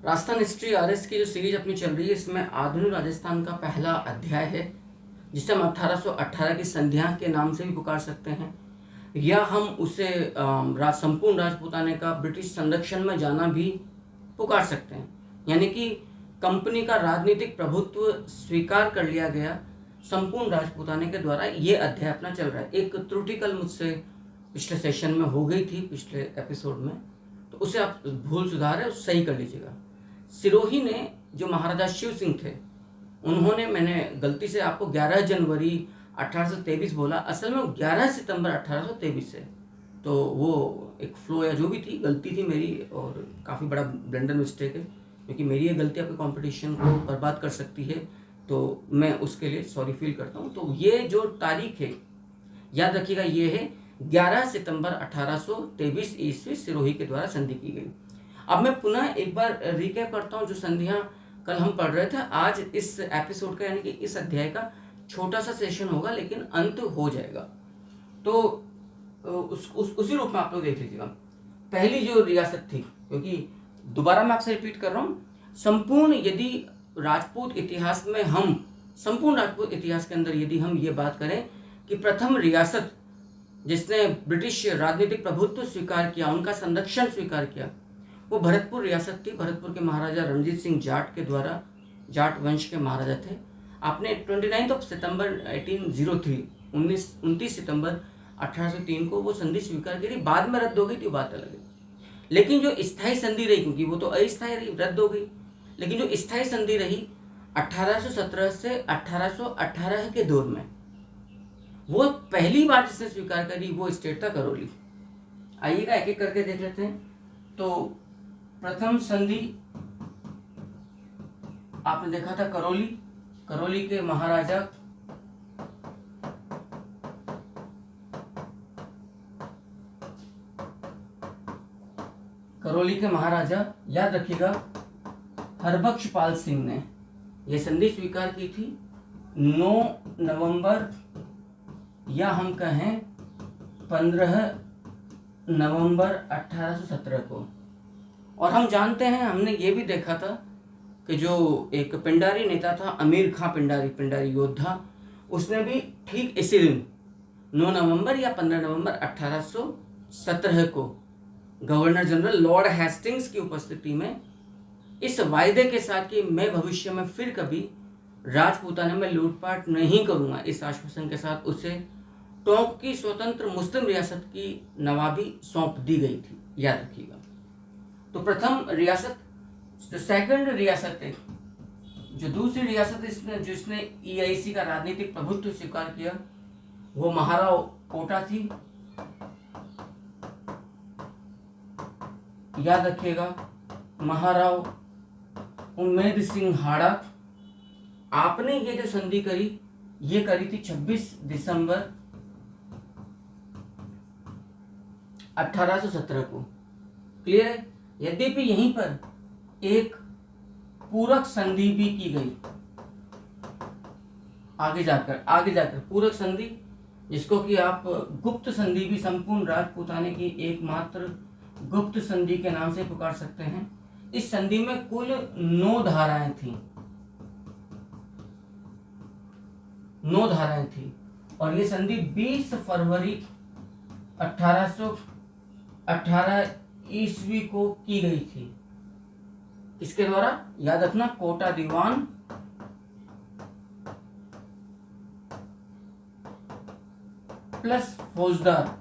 Rajasthan history RS की जो series अपनी चल रही है, इसमें आधुनिक राजस्थान का पहला अध्याय है, जिसे हम 1818 की संध्या के नाम से भी पुकार सकते हैं, या हम उसे संपूर्ण राजपूताने का ब्रिटिश संरक्षण में जाना भी पुकार सकते हैं। यानी कि कंपनी का राजनीतिक प्रभुत्व स्वीकार कर लिया गया संपूर्ण राजपूताने के द्वारा। ये अध्याय अपना चल रहा है। एक त्रुटि कल मुझसे पिछले सेशन में हो गई थी, पिछले एपिसोड में, तो उसे आप भूल सुधार है, सही कर लीजिएगा। सिरोही ने, जो महाराजा शिव सिंह थे, उन्होंने, मैंने गलती से आपको 11 जनवरी 1823 बोला, असल में 11 सितंबर 1823 से। तो वो एक फ्लो या जो भी थी, गलती थी मेरी, और काफ़ी बड़ा ब्लेंडर मिस्टेक है, क्योंकि मेरी ये गलती आपके कंपटीशन को बर्बाद कर सकती है, तो मैं उसके लिए सॉरी फील करता हूँ। तो ये जो तारीख है, याद रखिएगा, ये है 11 सितंबर 1823 ईस्वी सिरोही के द्वारा संधि की गई। अब मैं पुनः एक बार रिकैप करता हूँ जो संधियाँ कल हम पढ़ रहे थे। आज इस एपिसोड का, यानी कि इस अध्याय का छोटा सा सेशन होगा, लेकिन अंत हो जाएगा। तो उसी रूप में आप लोग देख लीजिएगा। पहली जो रियासत थी, क्योंकि दोबारा मैं आपसे रिपीट कर रहा हूँ, संपूर्ण यदि राजपूत इतिहास में हम, संपूर्ण राजपूत इतिहास के अंदर यदि हम ये बात करें कि प्रथम रियासत जिसने ब्रिटिश राजनीतिक प्रभुत्व स्वीकार किया, उनका संरक्षण स्वीकार किया, वो भरतपुर रियासत थी। भरतपुर के महाराजा रणजीत सिंह जाट के द्वारा, जाट वंश के महाराजा थे। आपने 29 सितंबर 1803, 29 सितंबर 1803 को वो संधि स्वीकार की थी। बाद में रद्द हो गई थी, बात अलग है। लेकिन जो स्थायी संधि रही, क्योंकि वो तो अस्थायी रही, रद्द हो गई, लेकिन जो स्थायी संधि रही 1817 से 1818 के दौर में, वो पहली बार जिसने स्वीकार करी वो स्टेट था करौली। आइएगा एक एक करके देख लेते हैं। तो प्रथम संधि आपने देखा था करौली, करौली के महाराजा याद रखिएगा हरबख्शपाल सिंह ने यह संधि स्वीकार की थी 9 नवंबर, या हम कहें 15 नवंबर 1817 को। और हम जानते हैं, हमने ये भी देखा था कि जो एक पिंडारी नेता था, अमीर खां पिंडारी योद्धा, उसने भी ठीक इसी दिन 9 नवंबर या 15 नवंबर 1817 को गवर्नर जनरल लॉर्ड हेस्टिंग्स की उपस्थिति में इस वायदे के साथ कि मैं भविष्य में फिर कभी राजपूताना में लूटपाट नहीं करूंगा, इस आश्वासन के साथ उसे टोंक की स्वतंत्र मुस्लिम रियासत की नवाबी सौंप दी गई थी, याद रखिएगा। तो प्रथम रियासत, जो सेकंड रियासत है, जो दूसरी रियासत जिसने ईआईसी का राजनीतिक प्रभुत्व स्वीकार किया, वो महाराव कोटा थी, याद रखिएगा। महाराव उम्मेद सिंह हाड़ा। आपने ये जो संधि करी, ये करी थी 26 दिसंबर 1817 को। क्लियर है? यद्यपि यहीं पर एक पूरक संधि भी की गई आगे जाकर पूरक संधि, जिसको कि आप गुप्त संधि भी संपूर्ण राजपूताने की एकमात्र गुप्त संधि के नाम से पुकार सकते हैं। इस संधि में कुल 9 धाराएं थी, 9 धाराएं थी, और ये संधि 20 फरवरी 1818 ईस्वी को की गई थी। इसके द्वारा, याद रखना, कोटा दीवान प्लस फौजदार,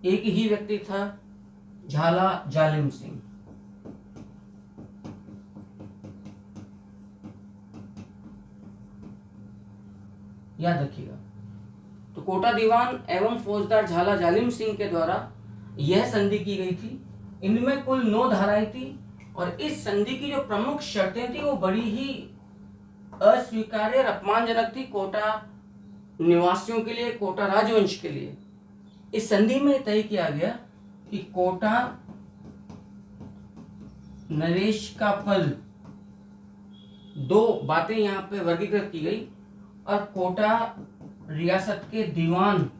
एक ही व्यक्ति था, झाला जालिम सिंह। याद रखिएगा। तो कोटा दीवान एवं फौजदार झाला जालिम सिंह के द्वारा यह संधि की गई थी। इनमें कुल 9 धाराएं थी, और इस संधि की जो प्रमुख शर्तें थी वो बड़ी ही अस्वीकार्य और अपमानजनक थी कोटा निवासियों के लिए, कोटा राजवंश के लिए। इस संधि में तय किया गया कि कोटा नरेश का पद, 2 बातें यहां पे वर्गीकृत की गई, और कोटा रियासत के दीवान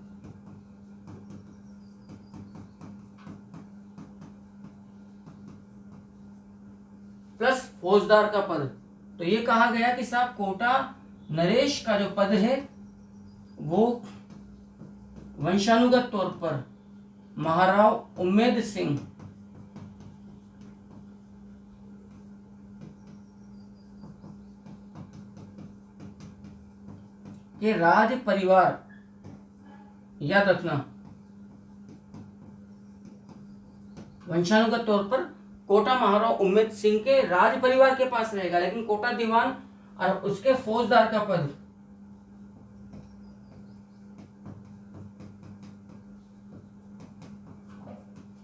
फौजदार का पद। तो ये कहा गया कि साहब कोटा नरेश का जो पद है वो वंशानुगत तौर पर महाराव उम्मेद सिंह के राज परिवार, याद रखना, वंशानुगत तौर पर कोटा महाराव उम्मेद सिंह के राज परिवार के पास रहेगा, लेकिन कोटा दीवान और उसके फौजदार का पद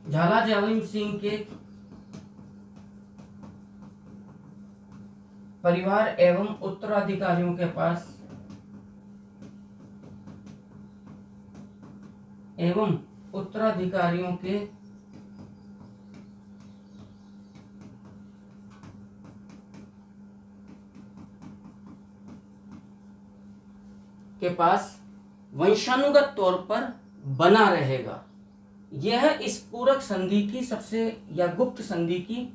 झाला जालिम सिंह के परिवार एवं उत्तराधिकारियों के पास वंशानुगत तौर पर बना रहेगा। यह इस पूरक संधि की सबसे या गुप्त संधि की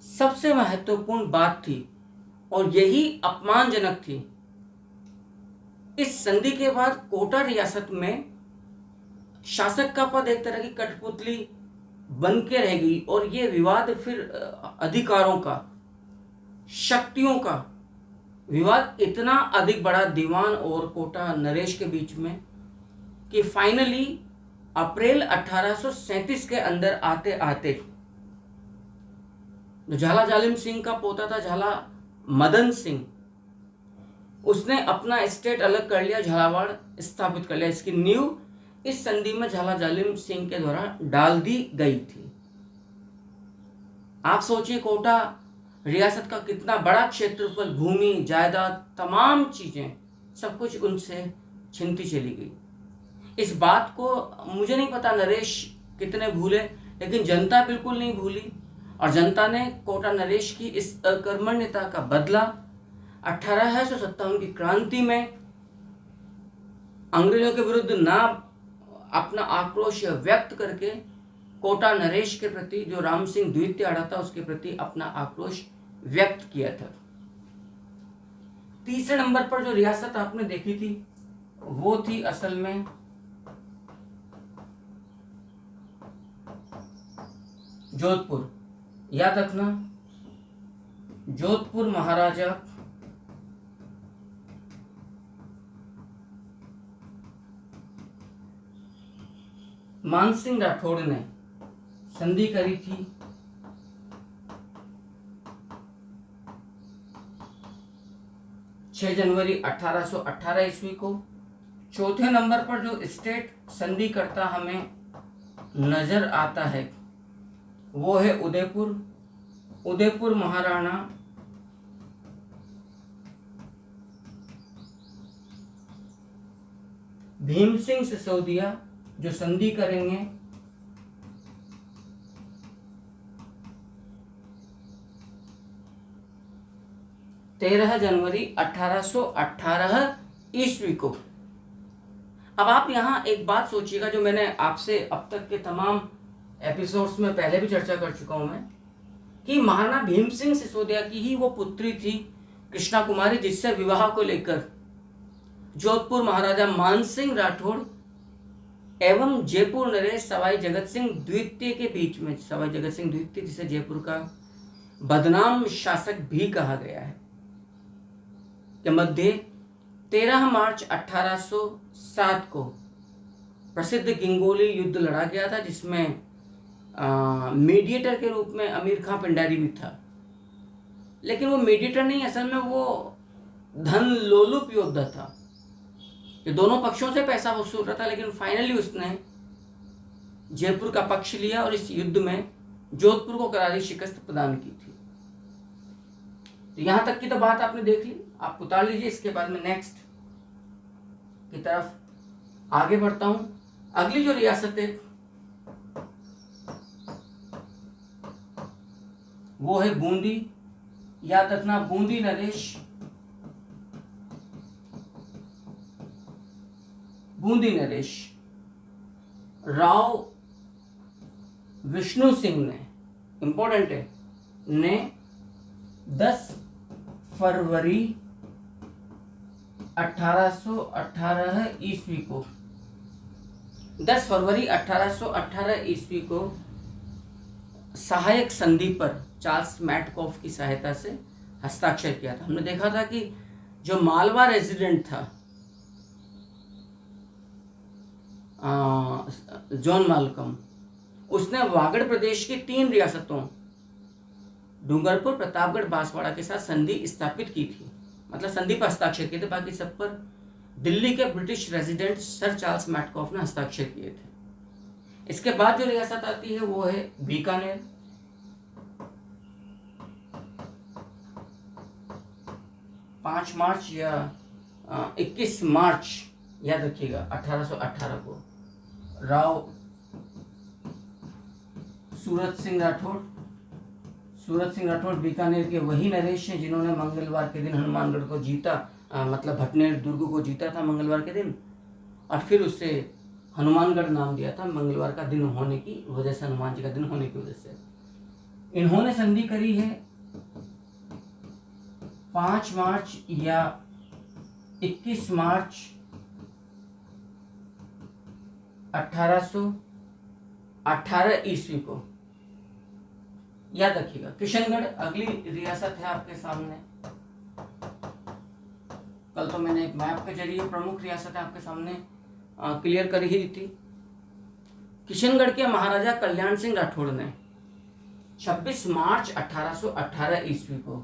सबसे महत्वपूर्ण बात थी और यही अपमानजनक थी। इस संधि के बाद कोटा रियासत में शासक का पद एक तरह की कठपुतली बन के रह गई और ये विवाद फिर अधिकारों का, शक्तियों का विवाद इतना अधिक बढ़ा दीवान और कोटा नरेश के बीच में कि फाइनली अप्रैल 1837 के अंदर आते आते जो झाला जालिम सिंह का पोता था झाला मदन सिंह, उसने अपना स्टेट अलग कर लिया, झालावाड़ स्थापित कर लिया। इसकी नींव इस संधि में झाला जालिम सिंह के द्वारा डाल दी गई थी। आप सोचिए कोटा रियासत का कितना बड़ा क्षेत्रफल, भूमि, जायदाद, तमाम चीजें, सब कुछ उनसे छिनती चली गई। इस बात को मुझे नहीं पता नरेश कितने भूले, लेकिन जनता बिल्कुल नहीं भूली और जनता ने कोटा नरेश की इस अकर्मण्यता का बदला 1857 की क्रांति में अंग्रेजों के विरुद्ध ना अपना आक्रोश व्यक्त करके कोटा नरेश के प्रति, जो राम सिंह द्वितीय आड़ा था, उसके प्रति अपना आक्रोश व्यक्त किया था। तीसरे नंबर पर जो रियासत आपने देखी थी वो थी असल में जोधपुर। याद रखना, जोधपुर महाराजा मानसिंह राठौड़ ने संधि करी थी 6 जनवरी 1818 ईस्वी को। चौथे नंबर पर जो स्टेट संधि करता हमें नजर आता है वो है उदयपुर। उदयपुर महाराणा भीम सिंह सिसोदिया जो संधि करेंगे 13 जनवरी 1818 ईस्वी को। अब आप यहाँ एक बात सोचिएगा जो मैंने आपसे अब तक के तमाम एपिसोड्स में पहले भी चर्चा कर चुका हूं मैं, कि महाराणा भीम सिंह सिसोदिया की ही वो पुत्री थी कृष्णा कुमारी, जिससे विवाह को लेकर जोधपुर महाराजा मानसिंह राठौड़ एवं जयपुर नरेश सवाई जगत सिंह द्वितीय के बीच में, सवाई जगत सिंह द्वितीय जिसे जयपुर का बदनाम शासक भी कहा गया है, के मध्य 13 मार्च 1807 को प्रसिद्ध गिंगोली युद्ध लड़ा गया था, जिसमें मीडिएटर के रूप में अमीर खां पिंडारी भी था। लेकिन वो मीडिएटर नहीं, असल में वो धन लोलुप योद्धा था, ये दोनों पक्षों से पैसा वसूल रहा था। लेकिन फाइनली उसने जयपुर का पक्ष लिया और इस युद्ध में जोधपुर को करारी शिकस्त प्रदान की थी। तो यहां तक की तो बात आपने देख ली, आप उतार लीजिए। इसके बाद में नेक्स्ट की तरफ आगे बढ़ता हूं। अगली जो रियासत है वो है बूंदी। याद रखना, बूंदी नरेश, बूंदी नरेश राव विष्णु सिंह ने, इंपॉर्टेंट है, ने 10 फरवरी 1818 ईस्वी को 10 फरवरी 1818 ईस्वी को सहायक संधि पर चार्ल्स मैटकॉफ की सहायता से हस्ताक्षर किया था। हमने देखा था कि जो मालवा रेजिडेंट था जॉन मालकम, उसने वागड़ प्रदेश की 3 रियासतों डूंगरपुर, प्रतापगढ़, बांसवाड़ा के साथ संधि स्थापित की थी, मतलब संधि पर हस्ताक्षर किए थे। बाकी सब पर दिल्ली के British resident sir Charles Metcalfe ने हस्ताक्षर किए थे। इसके बाद जो रियासत आती है वो है बीकानेर। पाँच मार्च या 21 मार्च याद रखिएगा 1818 को राव सूरत सिंह राठौड़ बीकानेर के वही नरेश हैं जिन्होंने मंगलवार के दिन हनुमानगढ़ को जीता, मतलब भटनेर दुर्ग को जीता था मंगलवार के दिन, और फिर उससे हनुमानगढ़ नाम दिया था मंगलवार का दिन होने की वजह से, हनुमान जी का दिन होने की वजह से। इन्होंने संधि करी है 5 मार्च या 21 मार्च 1818 ईस्वी को, याद रखिएगा। किशनगढ़ अगली रियासत है आपके सामने। कल तो मैंने एक मैप के जरिए प्रमुख रियासतें आपके सामने क्लियर कर ही दी थी। किशनगढ़ के महाराजा कल्याण सिंह राठौड़ ने 26 मार्च 1818 ईस्वी को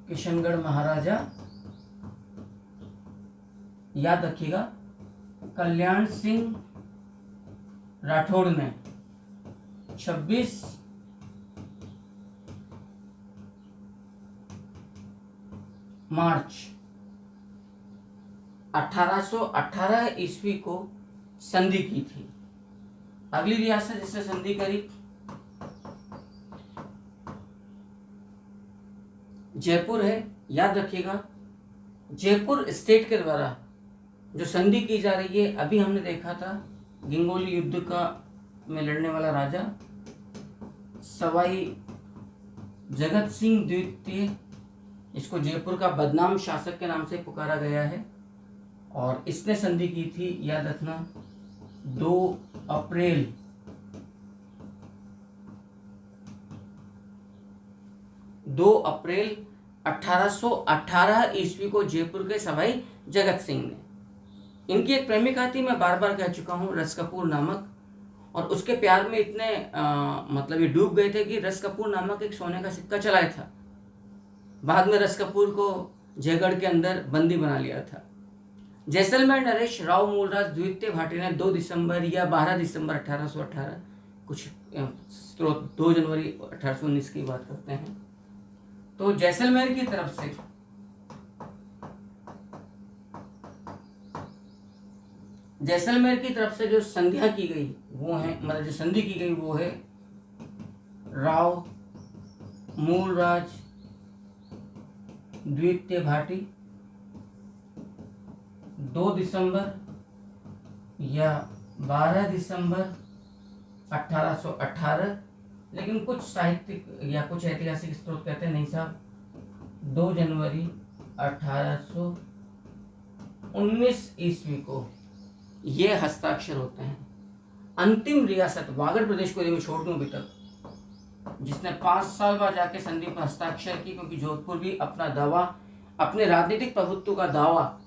किशनगढ़ महाराजा, याद रखिएगा, कल्याण सिंह राठौड़ ने 26 मार्च 1818 ईस्वी को संधि की थी। अगली रियासत जिससे संधि करी जयपुर है, याद रखिएगा। जयपुर स्टेट के द्वारा जो संधि की जा रही है, अभी हमने देखा था गंगोली युद्ध का में लड़ने वाला राजा सवाई जगत सिंह द्वितीय, इसको जयपुर का बदनाम शासक के नाम से पुकारा गया है, और इसने संधि की थी, याद रखना, 2 अप्रैल 1818 ईस्वी को जयपुर के सवाई जगत सिंह ने। इनकी एक प्रेमिका थी, मैं बार बार कह चुका हूँ, रस कपूर नामक, और उसके प्यार में इतने मतलब ये डूब गए थे कि रस कपूर नामक एक सोने का सिक्का चलाया था। बाद में रस कपूर को जयगढ़ के अंदर बंदी बना लिया था। जैसलमेर नरेश राव मूलराज द्वितीय भाटी ने 2 दिसंबर या 12 दिसंबर 1818, कुछ स्रोत 2 जनवरी 1819 की बात करते हैं, तो जैसलमेर की तरफ से जो संधियां की गई वो है, मतलब जो संधि की गई वो है राव मूलराज द्वितीय भाटी 2 दिसंबर या 12 दिसंबर 1818, लेकिन कुछ साहित्यिक या कुछ ऐतिहासिक स्रोत कहते हैं नहीं साहब 2 जनवरी 1819 ईस्वी को ये हस्ताक्षर होते हैं। अंतिम रियासत वागड़ प्रदेश को यदि मैं छोड़ दूं अभी तक, जिसने 5 साल बाद जाके संधि पर हस्ताक्षर की, क्योंकि जोधपुर भी अपना दावा, अपने राजनीतिक प्रभुत्व का दावा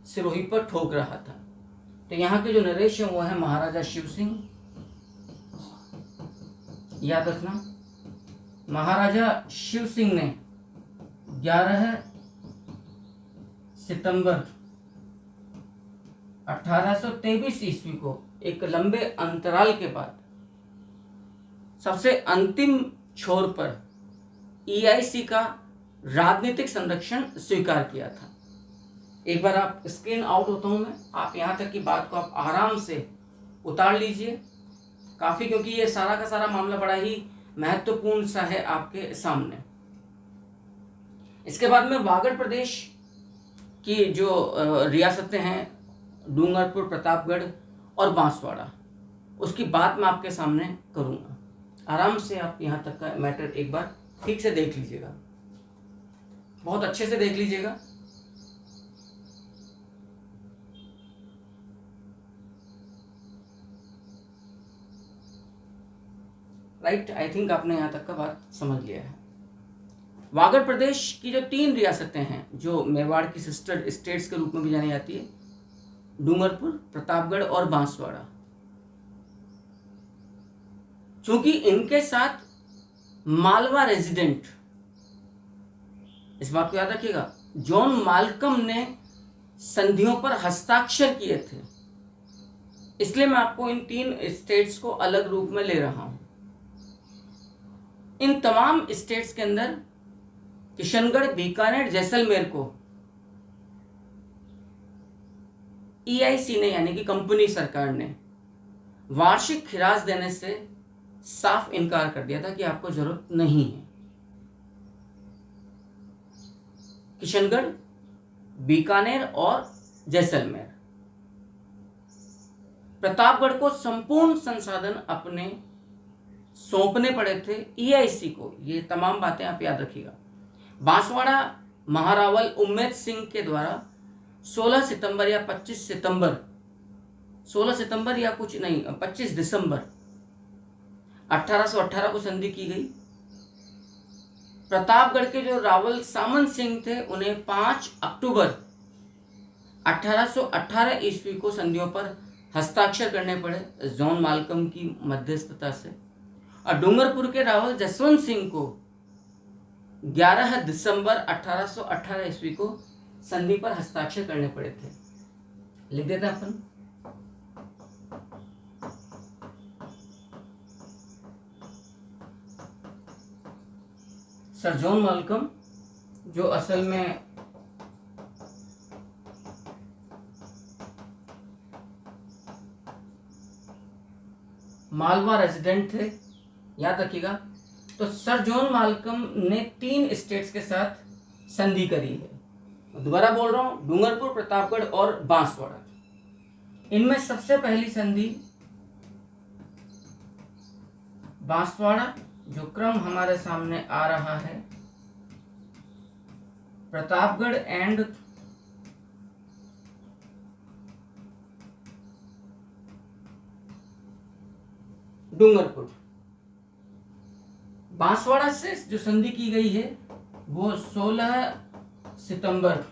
सिरोही पर ठोक रहा था। तो यहाँ के जो नरेश हैं वो है महाराजा शिव सिंह, याद रखना, महाराजा शिव सिंह ने 11 सितंबर 1823 ईस्वी को एक लंबे अंतराल के बाद सबसे अंतिम छोर पर EIC का राजनीतिक संरक्षण स्वीकार किया था। एक बार आप स्क्रीन आउट होता हूं मैं, आप यहां तक की बात को आप आराम से उतार लीजिए काफी, क्योंकि ये सारा का सारा मामला बड़ा ही महत्वपूर्ण सा है आपके सामने। इसके बाद में वागड़ प्रदेश की जो रियासतें हैं डूंगरपुर, प्रतापगढ़ और बांसवाड़ा, उसकी बात मैं आपके सामने करूंगा। आराम से आप यहाँ तक का मैटर एक बार ठीक से देख लीजिएगा, बहुत अच्छे से देख लीजिएगा। राइट, आई थिंक आपने यहाँ तक का बात समझ लिया है। वागड़ प्रदेश की जो 3 रियासतें हैं, जो मेवाड़ की सिस्टर स्टेट्स के रूप में भी जानी जाती है, डूंगरपुर, प्रतापगढ़ और बांसवाड़ा, चूंकि इनके साथ मालवा रेजिडेंट, इस बात को याद रखिएगा, जॉन माल्कम ने संधियों पर हस्ताक्षर किए थे, इसलिए मैं आपको इन 3 स्टेट्स को अलग रूप में ले रहा हूं। इन तमाम स्टेट्स के अंदर किशनगढ़, बीकानेर, जैसलमेर को EIC ने, यानी कि कंपनी सरकार ने, वार्षिक खिराज देने से साफ इनकार कर दिया था कि आपको जरूरत नहीं है। किशनगढ़, बीकानेर और जैसलमेर। प्रतापगढ़ को संपूर्ण संसाधन अपने सौंपने पड़े थे EIC को। ये तमाम बातें आप याद रखिएगा। बांसवाड़ा महारावल उम्मेद सिंह के द्वारा 16 सितंबर या 25 सितंबर, 16 सितंबर या कुछ नहीं, 25 दिसंबर 1818 को संधि की गई। प्रतापगढ़ के जो रावल सामंत सिंह थे, उन्हें 5 अक्टूबर 1818 ईस्वी को संधियों पर हस्ताक्षर करने पड़े जॉन माल्कम की मध्यस्थता से। और डूंगरपुर के रावल जसवंत सिंह को 11 दिसंबर 1818 ईस्वी को संधि पर हस्ताक्षर करने पड़े थे। लिख देते हैं अपन। सर जॉन माल्कम, जो असल में मालवा रेजिडेंट थे, याद रखिएगा। तो सर जॉन माल्कम ने 3 स्टेट्स के साथ संधि करी है। दोबारा बोल रहा हूं, डूंगरपुर, प्रतापगढ़ और बांसवाड़ा। इनमें सबसे पहली संधि बांसवाड़ा, जो क्रम हमारे सामने आ रहा है, प्रतापगढ़ एंड डूंगरपुर। बांसवाड़ा से जो संधि की गई है वो 16 सितंबर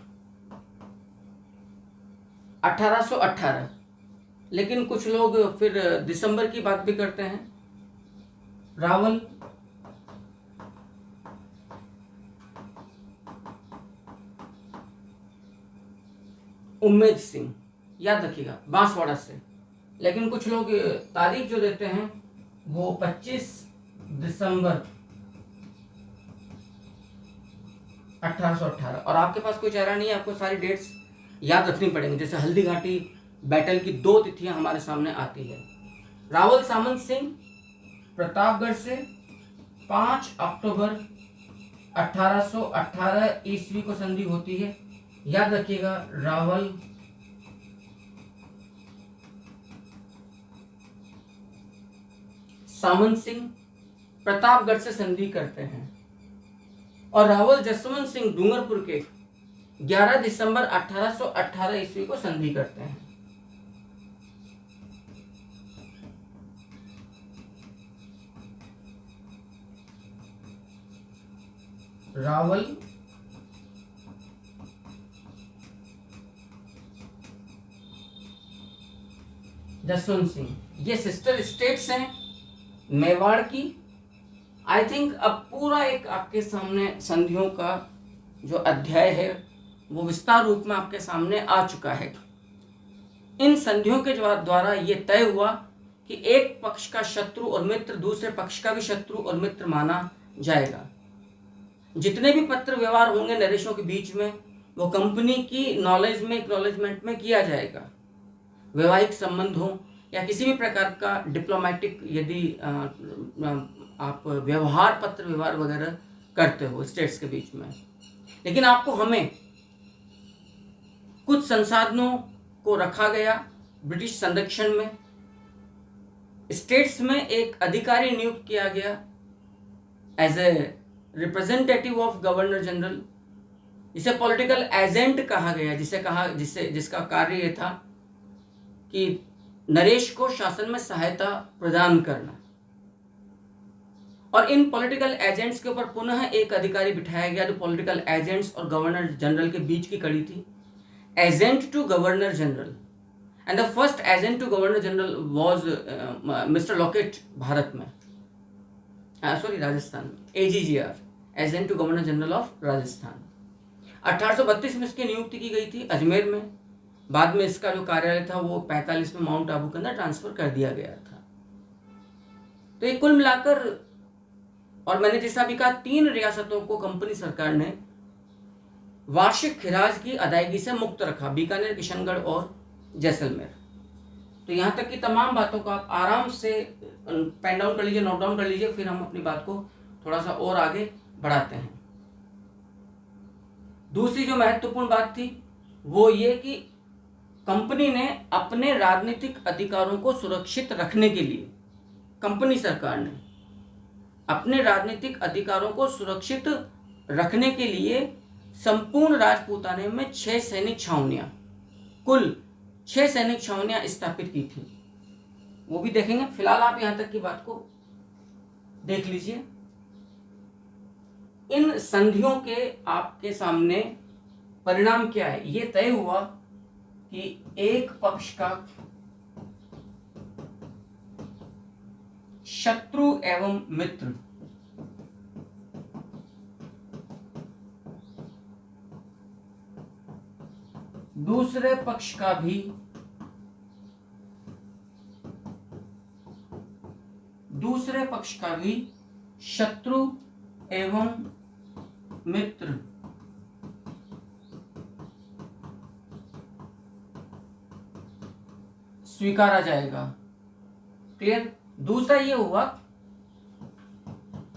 1818, लेकिन कुछ लोग फिर दिसंबर की बात भी करते हैं। रावल उम्मेद सिंह, याद रखिएगा, बांसवाड़ा से। लेकिन कुछ लोग तारीख जो देते हैं वो 25 दिसंबर 1818। और आपके पास कोई चारा नहीं है, आपको सारी डेट्स याद रखनी पड़ेंगी। जैसे हल्दी घाटी बैटल की 2 तिथियां हमारे सामने आती है। रावल सामंत सिंह प्रतापगढ़ से 5 अक्टूबर 1818 ईस्वी को संधि होती है। याद रखिएगा, रावल सामंत सिंह प्रतापगढ़ से संधि करते हैं और रावल जसवंत सिंह डूंगरपुर के 11 दिसंबर 1818 ईस्वी को संधि करते हैं। रावल जसवंत सिंह, ये सिस्टर स्टेट्स हैं मेवाड़ की। आई थिंक अब पूरा एक आपके सामने संधियों का जो अध्याय है वो विस्तार रूप में आपके सामने आ चुका है। इन संधियों के द्वारा ये तय हुआ कि एक पक्ष का शत्रु और मित्र दूसरे पक्ष का भी शत्रु और मित्र माना जाएगा। जितने भी पत्र व्यवहार होंगे नरेशों के बीच में, वो कंपनी की नॉलेज में, एक्नॉलेजमेंट में किया जाएगा। वैवाहिक संबंध हो या किसी भी प्रकार का डिप्लोमेटिक, यदि आप व्यवहार पत्र व्यवहार वगैरह करते हो स्टेट्स के बीच में, लेकिन आपको हमें कुछ संसाधनों को रखा गया ब्रिटिश संरक्षण में, स्टेट्स में एक अधिकारी नियुक्त किया गया as a representative of governor general, जिसे पॉलिटिकल एजेंट कहा गया, जिसका कार्य ये था कि नरेश को शासन में सहायता प्रदान करना। और इन पॉलिटिकल एजेंट्स के ऊपर पुनः एक अधिकारी बिठाया गया जो पॉलिटिकल एजेंट्स और गवर्नर जनरल के बीच की कड़ी थी, agent to governor general. And the first agent to governor general was mister Lockett, Bharat में, राजस्थान में, AGGR, agent to governor general of Rajasthan. 1832 में इसकी नियुक्ति की गई थी अजमेर में। बाद में इसका जो कार्यालय था वो 45 में माउंट आबू के अंदर ट्रांसफर कर दिया गया था। तो ये कुल मिलाकर, और मैंने जैसा भी कहा, 3 रियासतों को कंपनी सरकार ने वार्षिक खिराज की अदायगी से मुक्त रखा, बीकानेर, किशनगढ़ और जैसलमेर। तो यहाँ तक की तमाम बातों को आप आराम से पेन डाउन कर लीजिए, नोट डाउन कर लीजिए, फिर हम अपनी बात को थोड़ा सा और आगे बढ़ाते हैं। दूसरी जो महत्वपूर्ण बात थी वो ये कि कंपनी ने अपने राजनीतिक अधिकारों को सुरक्षित रखने के लिए, कंपनी सरकार ने अपने राजनीतिक अधिकारों को सुरक्षित रखने के लिए संपूर्ण राजपूताने में 6 सैनिक छावनियां, कुल 6 सैनिक छावनियां स्थापित की थी। वो भी देखेंगे, फिलहाल आप यहां तक की बात को देख लीजिए। इन संधियों के आपके सामने परिणाम क्या है, ये तय हुआ कि एक पक्ष का शत्रु एवं मित्र दूसरे पक्ष का भी शत्रु एवं मित्र स्वीकारा जाएगा। क्लियर। दूसरा ये हुआ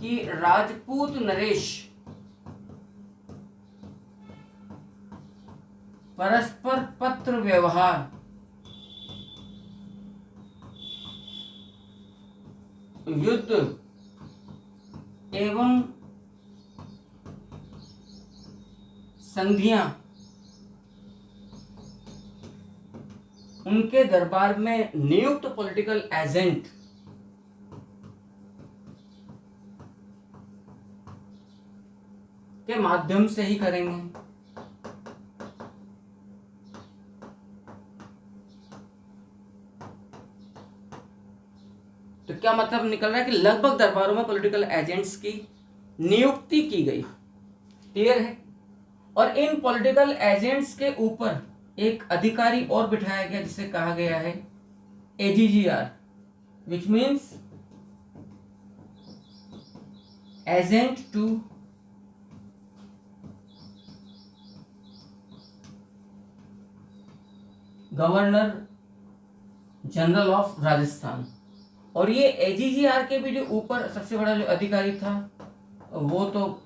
कि राजपूत नरेश परस्पर पत्र व्यवहार, युद्ध एवं संधियां उनके दरबार में नियुक्त पॉलिटिकल एजेंट के माध्यम से ही करेंगे। तो क्या मतलब निकल रहा है कि लगभग दरबारों में पॉलिटिकल एजेंट्स की नियुक्ति की गई। क्लियर है। और इन पॉलिटिकल एजेंट्स के ऊपर एक अधिकारी और बिठाया गया जिसे कहा गया है AGGR, which means agent to governor general of Rajasthan. और ये AGGR के भी जो ऊपर सबसे बड़ा जो अधिकारी था वो तो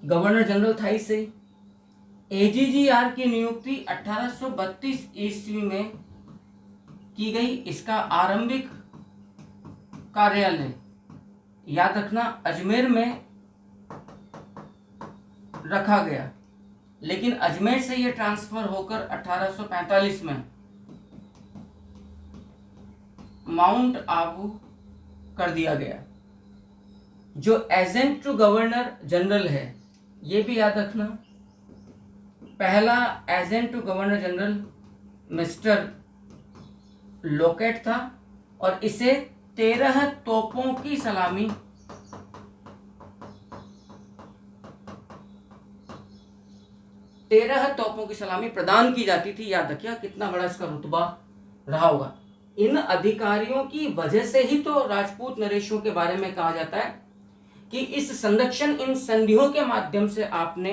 गवर्नर जनरल था ही सही। AGGR की नियुक्ति 1832 ईस्वी में की गई। इसका आरंभिक कार्यालय याद रखना अजमेर में रखा गया, लेकिन अजमेर से यह ट्रांसफर होकर 1845 में माउंट आबू कर दिया गया। जो एजेंट टू गवर्नर जनरल है, ये भी याद रखना, पहला agent to governor general mister Lockett था और इसे 13 तोपों की सलामी प्रदान की जाती थी। याद रखिए कितना बड़ा इसका रुतबा रहा होगा। इन अधिकारियों की वजह से ही तो राजपूत नरेशों के बारे में कहा जाता है कि इस संरक्षण, इन संधियों के माध्यम से आपने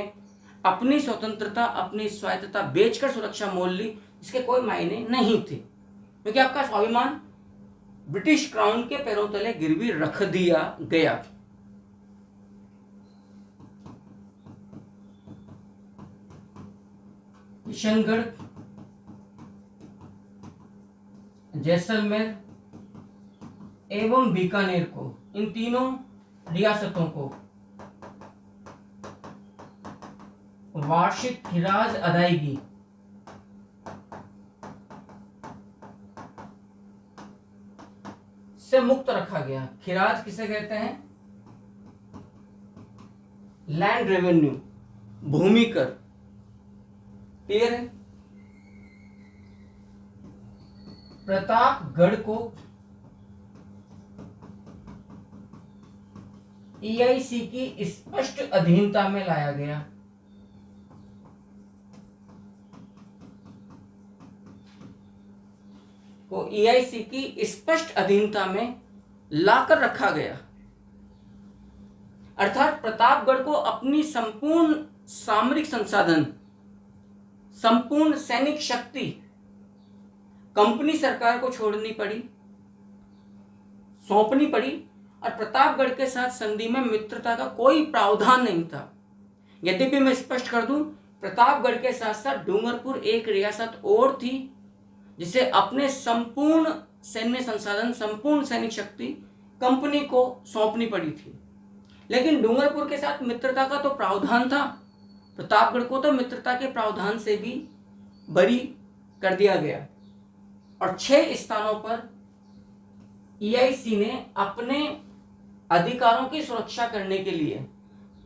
अपनी स्वतंत्रता, अपनी स्वायत्तता बेचकर सुरक्षा मोल ली, इसके कोई मायने नहीं थे, क्योंकि आपका स्वाभिमान ब्रिटिश क्राउन के पैरों तले गिरवी रख दिया गया। किशनगढ़ जैसलमेर एवं बीकानेर को, इन तीनों रियासतों को वार्षिक खिराज अदायगी से मुक्त रखा गया। खिराज किसे कहते हैं? लैंड रेवेन्यू, भूमि कर। क्लियर है? प्रतापगढ़ को ईआईसी की स्पष्ट अधीनता में लाया गया। को ईआईसी की स्पष्ट अधीनता में लाकर रखा गया, अर्थात प्रतापगढ़ को अपनी संपूर्ण सामरिक संसाधन, संपूर्ण सैनिक शक्ति कंपनी सरकार को छोड़नी पड़ी, सौंपनी पड़ी, और प्रतापगढ़ के साथ संधि में मित्रता का कोई प्रावधान नहीं था। यद्यपि मैं स्पष्ट कर दूं, प्रतापगढ़ के साथ साथ डूंगरपुर एक रियासत और थी जिसे अपने संपूर्ण सैन्य संसाधन, संपूर्ण सैनिक शक्ति कंपनी को सौंपनी पड़ी थी। लेकिन डूंगरपुर के साथ मित्रता का तो प्रावधान था, प्रतापगढ़ को तो मित्रता के प्रावधान से भी बरी कर दिया गया। और 6 स्थानों पर ईआईसी ने अपने अधिकारों की सुरक्षा करने के लिए,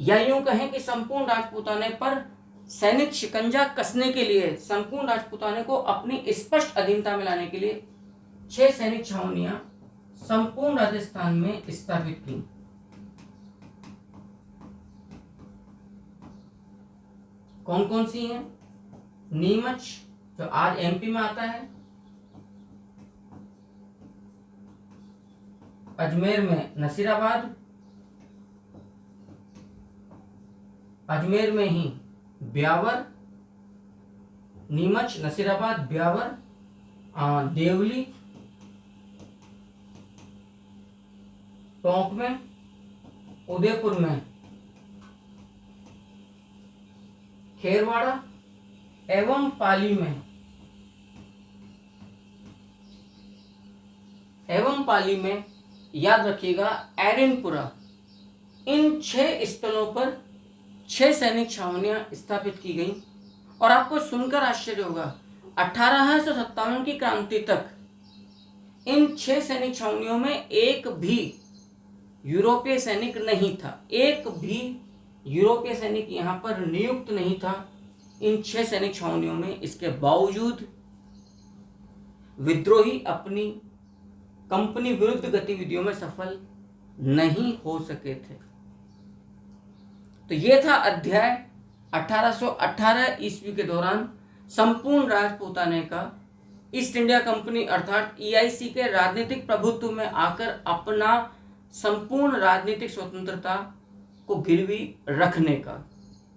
या यूं कहें कि संपूर्ण राजपूताने पर सैनिक शिकंजा कसने के लिए, संपूर्ण राजपूताने को अपनी स्पष्ट अधीनता में लाने के लिए 6 सैनिक छावनियां संपूर्ण राजस्थान में स्थापित की। कौन कौन सी हैं? नीमच, जो आज एमपी में आता है, अजमेर में नसीराबाद, अजमेर में ही ब्यावर, नीमच, नसीराबाद, ब्यावर, देवली, टोंक में, उदयपुर में खेरवाड़ा एवं पाली में याद रखिएगा एरनपुरा। इन 6 स्थलों पर 6 सैनिक छावनियां स्थापित की गई। और आपको सुनकर आश्चर्य होगा, 1857 की क्रांति तक इन 6 सैनिक छावनियों में एक भी यूरोपीय सैनिक नहीं था, एक भी यूरोपीय सैनिक यहां पर नियुक्त नहीं था इन 6 सैनिक छावनियों में। इसके बावजूद विद्रोही अपनी कंपनी विरुद्ध गतिविधियों में सफल नहीं हो सके थे। तो यह था अध्याय 1818 ईस्वी के दौरान संपूर्ण राजपूताने का ईस्ट इंडिया कंपनी अर्थात ईआईसी के राजनीतिक प्रभुत्व में आकर अपना संपूर्ण राजनीतिक स्वतंत्रता को गिरवी रखने का,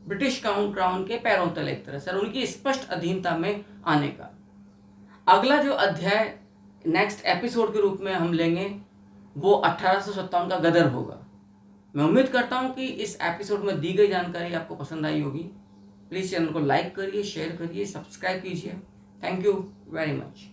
ब्रिटिश क्राउन के पैरों तले एक तरह से, और उनकी स्पष्ट अधीनता में आने का। अगला जो अध्याय नेक्स्ट एपिसोड के रूप में हम लेंगे वो 1857 का गदर होगा। मैं उम्मीद करता हूं कि इस एपिसोड में दी गई जानकारी आपको पसंद आई होगी। प्लीज़ चैनल को लाइक करिए, शेयर करिए, सब्सक्राइब कीजिए। Thank you very much.